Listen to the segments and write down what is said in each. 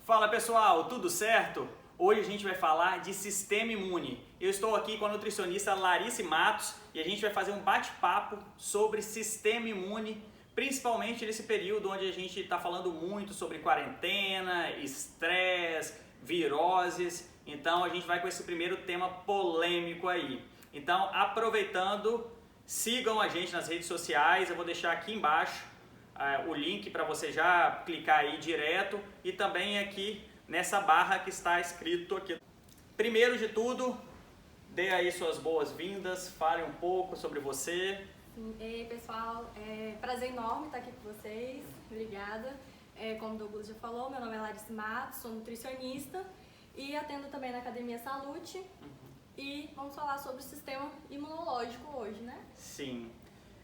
Fala pessoal, tudo certo? Hoje a gente vai falar de sistema imune. Eu estou aqui com a nutricionista Larissa Matos e a gente vai fazer um bate-papo sobre sistema imune, principalmente nesse período onde a gente está falando muito sobre quarentena, estresse, viroses. Então a gente vai com esse primeiro tema polêmico aí. Então, aproveitando, sigam a gente nas redes sociais, eu vou deixar aqui embaixo o link para você já clicar aí direto e também aqui nessa barra que está escrito aqui. Primeiro de tudo, dê aí suas boas-vindas, fale um pouco sobre você. Ei pessoal, prazer enorme estar aqui com vocês, obrigada. Como o Douglas já falou, meu nome é Larissa Matos, sou nutricionista e atendo também na Academia Salute. E vamos falar sobre o sistema imunológico hoje, né? Sim.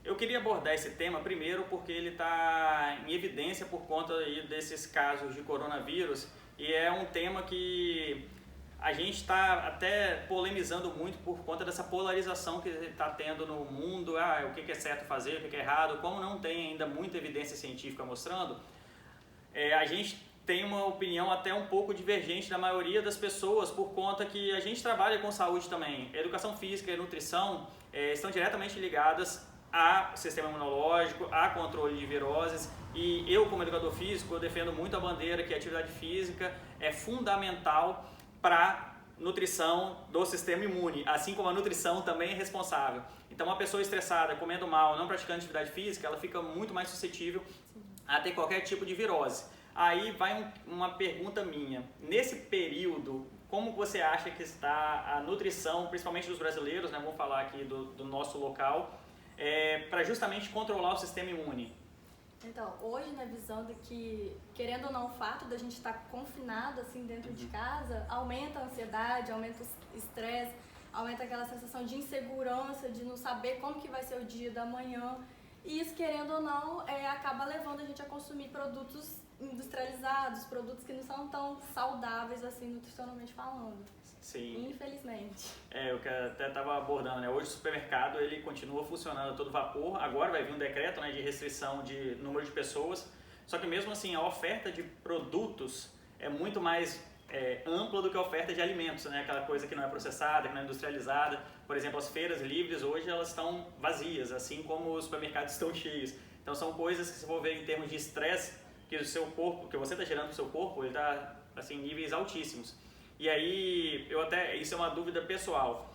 Eu queria abordar esse tema primeiro porque ele está em evidência por conta aí desses casos de coronavírus e é um tema que a gente está até polemizando muito por conta dessa polarização que está tendo no mundo, o que é certo fazer, o que é errado, como não tem ainda muita evidência científica mostrando, a gente tem uma opinião até um pouco divergente da maioria das pessoas por conta que a gente trabalha com saúde também. Educação física e nutrição estão diretamente ligadas a sistema imunológico, a controle de viroses e eu como educador físico eu defendo muito a bandeira que a atividade física é fundamental para nutrição do sistema imune, assim como a nutrição também é responsável. Então uma pessoa estressada, comendo mal, não praticando atividade física, ela fica muito mais suscetível a ter qualquer tipo de virose. Aí vai uma pergunta minha, nesse período, como você acha que está a nutrição, principalmente dos brasileiros, né? Vamos falar aqui do nosso local, para justamente controlar o sistema imune? Então, hoje na visão de que, querendo ou não, o fato da gente estar confinado assim dentro de casa, aumenta a ansiedade, aumenta o estresse, aumenta aquela sensação de insegurança, de não saber como que vai ser o dia da manhã. E isso, querendo ou não, acaba levando a gente a consumir produtos industrializados, produtos que não são tão saudáveis assim, nutricionalmente falando. Sim. Infelizmente. Eu que até estava abordando, né? Hoje o supermercado ele continua funcionando a todo vapor, agora vai vir um decreto, né, de restrição de número de pessoas, só que mesmo assim a oferta de produtos é muito mais ampla do que a oferta de alimentos, né? Aquela coisa que não é processada, que não é industrializada. Por exemplo, as feiras livres hoje elas estão vazias, assim como os supermercados estão cheios. Então são coisas que se for ver em termos de estresse, que o seu corpo, que você está gerando no seu corpo, ele está assim, em níveis altíssimos. E aí, isso é uma dúvida pessoal,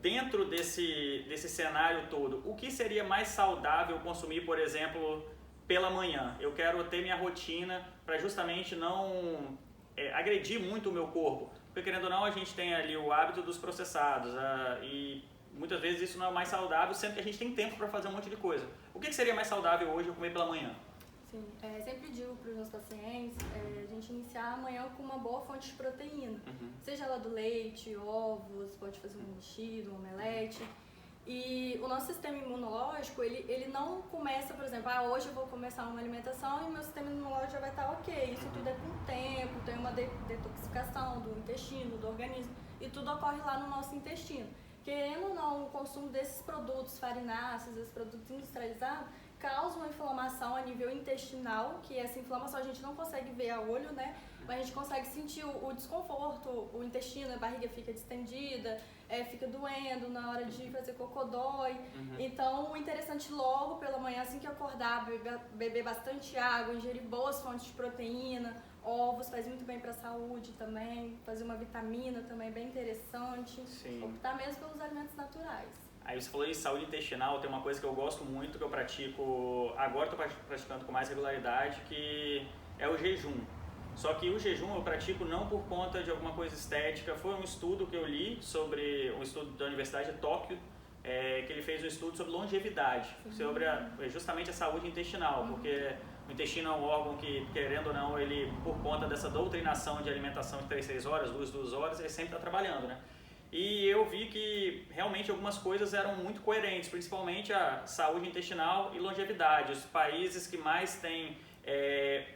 dentro desse cenário todo, o que seria mais saudável consumir, por exemplo, pela manhã? Eu quero ter minha rotina para justamente não agredir muito o meu corpo, porque querendo ou não a gente tem ali o hábito dos processados e muitas vezes isso não é o mais saudável, sendo que a gente tem tempo para fazer um monte de coisa. O que seria mais saudável hoje eu comer pela manhã? Sim, sempre digo para os meus pacientes a gente iniciar a manhã com uma boa fonte de proteína, seja ela do leite, ovos, pode fazer um mexido, um omelete. E o nosso sistema imunológico, ele não começa, por exemplo, hoje eu vou começar uma alimentação e meu sistema imunológico já vai estar ok. Isso tudo é com o tempo, tem uma detoxificação do intestino, do organismo, e tudo ocorre lá no nosso intestino. Querendo ou não, o consumo desses produtos farináceos, desses produtos industrializados, causa uma inflamação a nível intestinal, que essa inflamação a gente não consegue ver a olho, né? Mas a gente consegue sentir o desconforto, o intestino, a barriga fica distendida, fica doendo na hora de fazer cocô, dói. Então, o interessante logo pela manhã, assim que acordar, beber bastante água, ingerir boas fontes de proteína, ovos faz muito bem para a saúde também, fazer uma vitamina também bem interessante. Sim. Optar mesmo pelos alimentos naturais. Aí você falou em saúde intestinal, tem uma coisa que eu gosto muito, que eu pratico, agora estou praticando com mais regularidade, que é o jejum. Só que o jejum eu pratico não por conta de alguma coisa estética, foi um estudo que eu li sobre, um estudo da Universidade de Tóquio, que ele fez um estudo sobre longevidade, sobre justamente a saúde intestinal, porque o intestino é um órgão que, querendo ou não, ele, por conta dessa doutrinação de alimentação de 3 horas, 2 horas, ele sempre está trabalhando, né? E eu vi que realmente algumas coisas eram muito coerentes, principalmente a saúde intestinal e longevidade. Os países que mais têm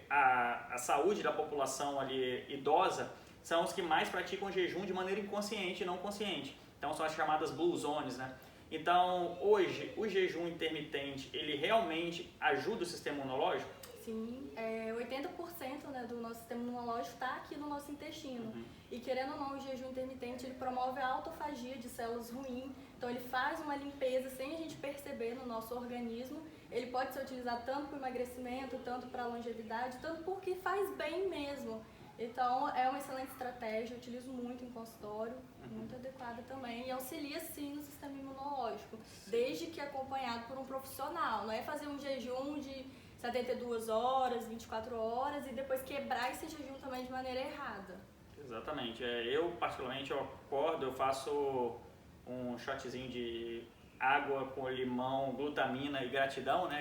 a saúde da população ali idosa são os que mais praticam jejum de maneira inconsciente e não consciente. Então são as chamadas blue zones, né? Então hoje o jejum intermitente, ele realmente ajuda o sistema imunológico? Sim, 80%, né, do nosso sistema imunológico está aqui no nosso intestino. E querendo ou não, o jejum intermitente ele promove a autofagia de células ruins. Então ele faz uma limpeza sem a gente perceber no nosso organismo. Ele pode ser utilizado tanto para emagrecimento, tanto para longevidade, tanto porque faz bem mesmo. Então é uma excelente estratégia, eu utilizo muito em consultório, muito adequada também e auxilia sim no sistema imunológico, desde que acompanhado por um profissional. Não é fazer um jejum de 72 horas, 24 horas e depois quebrar esse jejum também de maneira errada. Exatamente. Eu, particularmente, eu acordo, eu faço um shotzinho de água com limão, glutamina e gratidão, né?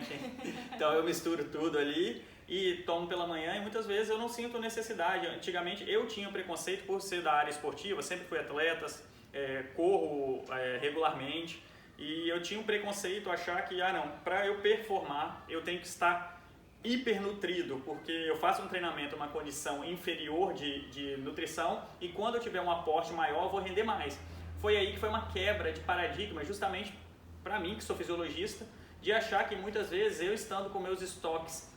Então eu misturo tudo ali e tomo pela manhã e muitas vezes eu não sinto necessidade. Antigamente eu tinha preconceito por ser da área esportiva, sempre fui atleta, corro regularmente e eu tinha um preconceito, achar que, não, para eu performar eu tenho que estar hipernutrido, porque eu faço um treinamento, uma condição inferior de nutrição e quando eu tiver um aporte maior eu vou render mais. Foi aí que foi uma quebra de paradigma, justamente para mim, que sou fisiologista, de achar que muitas vezes eu estando com meus estoques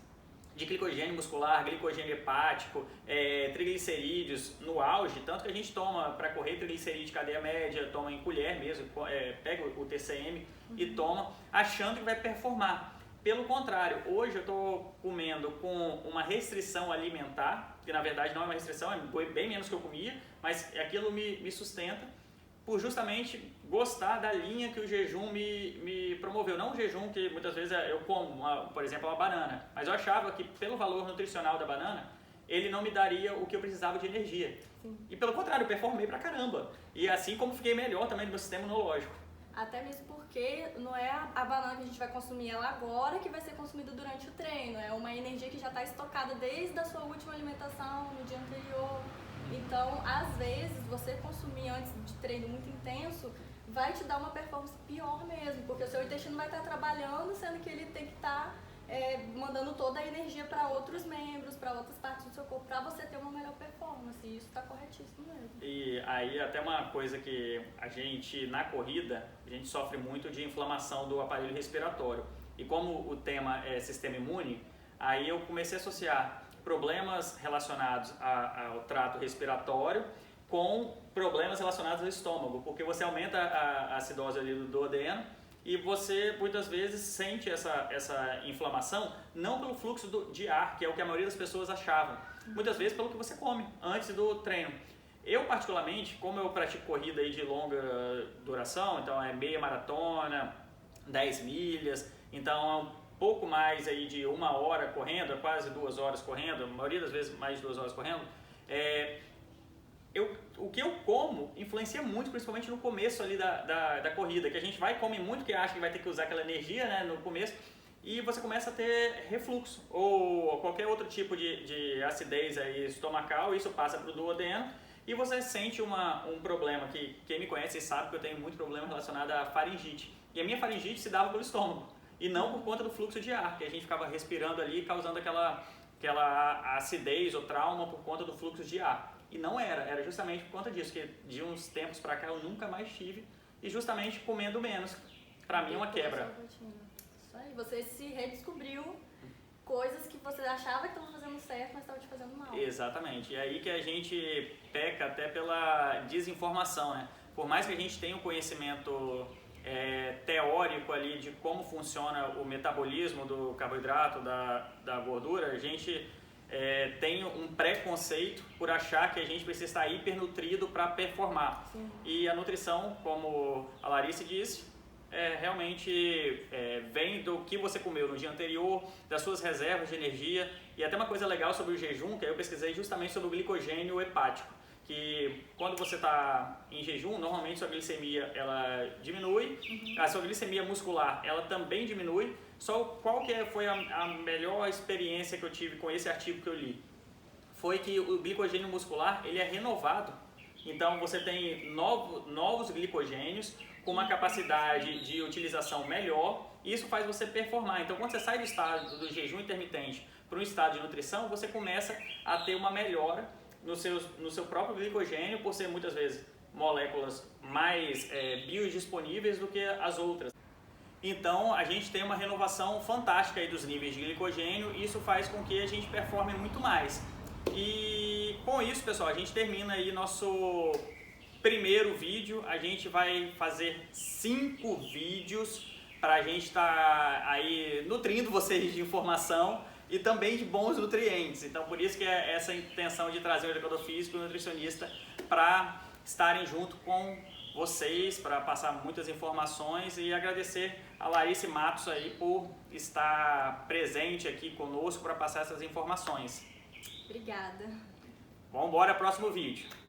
de glicogênio muscular, glicogênio hepático, triglicerídeos no auge, tanto que a gente toma para correr triglicerídeo de cadeia média, toma em colher mesmo, pega o TCM e toma, achando que vai performar. Pelo contrário, hoje eu estou comendo com uma restrição alimentar, que na verdade não é uma restrição, é bem menos que eu comia, mas aquilo me sustenta, por justamente gostar da linha que o jejum me promoveu. Não o jejum que muitas vezes eu como, por exemplo, uma banana, mas eu achava que pelo valor nutricional da banana, ele não me daria o que eu precisava de energia. Sim. E pelo contrário, eu performei pra caramba. E assim como fiquei melhor também no meu sistema imunológico. Até mesmo porque não é a banana que a gente vai consumir ela agora que vai ser consumida durante o treino. É uma energia que já está estocada desde a sua última alimentação, no dia anterior. Então, às vezes, você consumir antes de treino muito intenso vai te dar uma performance pior mesmo, porque o seu intestino vai estar trabalhando, sendo que ele tem que estar mandando toda a energia para outros membros, para outras partes do seu corpo, para você ter uma melhor performance. E isso está corretíssimo mesmo. E aí, até uma coisa que a gente, na corrida, a gente sofre muito de inflamação do aparelho respiratório. E como o tema é sistema imune, aí eu comecei a associar problemas relacionados ao trato respiratório com problemas relacionados ao estômago, porque você aumenta a acidose ali do duodeno e você muitas vezes sente essa inflamação não pelo fluxo de ar, que é o que a maioria das pessoas achavam, muitas vezes pelo que você come antes do treino. Eu particularmente, como eu pratico corrida aí de longa duração, então é meia maratona, 10 milhas, então pouco mais aí de 1 hora correndo, quase 2 horas correndo, a maioria das vezes mais de 2 horas correndo, o que eu como influencia muito, principalmente no começo ali da corrida, que a gente vai e come muito, que acha que vai ter que usar aquela energia, né, no começo, e você começa a ter refluxo ou qualquer outro tipo de acidez aí estomacal, isso passa para o duodeno e você sente um problema que quem me conhece sabe que eu tenho muito problema relacionado à faringite, e a minha faringite se dava pelo estômago e não por conta do fluxo de ar, que a gente ficava respirando ali causando aquela acidez ou trauma por conta do fluxo de ar. E não era justamente por conta disso, que de uns tempos pra cá eu nunca mais tive, e justamente comendo menos. Pra mim é uma quebra. Isso aí, você se redescobriu coisas que você achava que estavam fazendo certo, mas estavam te fazendo mal. Exatamente, e aí que a gente peca até pela desinformação, né? Por mais que a gente tenha um conhecimento teórico ali de como funciona o metabolismo do carboidrato, da gordura, a gente tem um preconceito por achar que a gente precisa estar hipernutrido para performar. Sim. E a nutrição, como a Larissa disse, realmente vem do que você comeu no dia anterior, das suas reservas de energia. E até uma coisa legal sobre o jejum, que eu pesquisei justamente sobre o glicogênio hepático, que quando você está em jejum, normalmente sua glicemia ela diminui, a sua glicemia muscular ela também diminui. Só qual que foi a melhor experiência que eu tive com esse artigo que eu li? Foi que o glicogênio muscular ele é renovado, então você tem novos glicogênios com uma capacidade de utilização melhor e isso faz você performar. Então quando você sai do estado do jejum intermitente para um estado de nutrição, você começa a ter uma melhora no seu próprio glicogênio, por ser muitas vezes moléculas mais biodisponíveis do que as outras. Então a gente tem uma renovação fantástica aí dos níveis de glicogênio e isso faz com que a gente performe muito mais. E com isso, pessoal, a gente termina aí nosso primeiro vídeo. A gente vai fazer 5 vídeos para a gente estar aí nutrindo vocês de informação e também de bons nutrientes. Então por isso que é essa intenção de trazer o educador físico e o nutricionista para estarem junto com vocês, para passar muitas informações, e agradecer a Larissa Matos aí por estar presente aqui conosco para passar essas informações. Obrigada. Vamos embora, próximo vídeo.